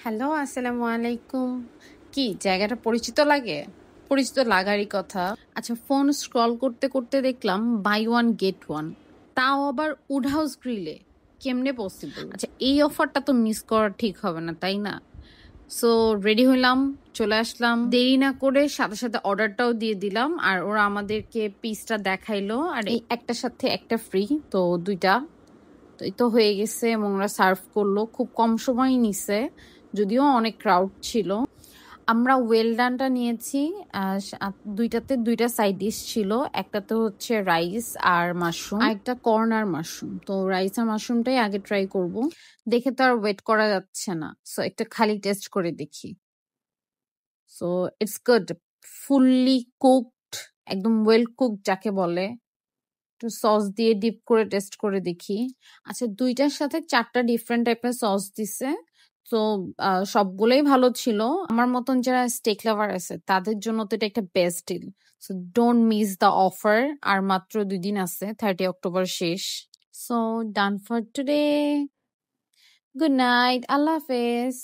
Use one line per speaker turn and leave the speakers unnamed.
Hello, আসসালামু আলাইকুম। কি জায়গাটা পরিচিত লাগে? পরিচিত লাগারই কথা। আচ্ছা, ফোন স্ক্রল করতে করতে দেখলাম বাই ওয়ান গেট ওয়ান, তাও আবার উড হাউস গ্রিলে। কেমনে পসিবল? আচ্ছা, এই অফারটা তো মিস করা ঠিক হবে না, তাই না? সো রেডি হইলাম, চলে আসলাম, দেরি না করে সাথে সাথে অর্ডারটাও দিয়ে দিলাম। আর ওরা আমাদেরকে পিসটা দেখাইলো, আর এই একটার সাথে একটা ফ্রি, তো দুইটা। তো এই তো হয়ে গেছে এবং ওরা সার্ভ করলো, খুব কম সময় নিছে, যদিও অনেক ক্রাউড ছিল। আমরা ওয়েল ডানটা নিয়েছি। দুইটাতে দুইটা সাইড ডিশ ছিল, একটাতে হচ্ছে রাইস আর মাশরুম, আর একটা কর্ন আর মাশরুম। তো রাইস আর মাশরুমটাই আগে ট্রাই করব, দেখে তো আর ওয়েট করা যাচ্ছে না, সো একটা খালি টেস্ট করে দেখি। So it's good, fully cooked, একদম ওয়েল কুকড যাকে বলে। একটু সস দিয়ে ডিপ করে টেস্ট করে দেখি। আচ্ছা, দুইটার সাথে চারটা ডিফারেন্ট টাইপের সস দিছে। তো সবগুলোই ভালো ছিল। আমার মতন যারা স্টেক লাভার আছে তাদের জন্য তো এটা একটা best deal. So don't miss the offer. আর মাত্র 2 দিন আছে, 30 অক্টোবর শেষ। So done for today. Good night, আল্লাহ হাফেজ।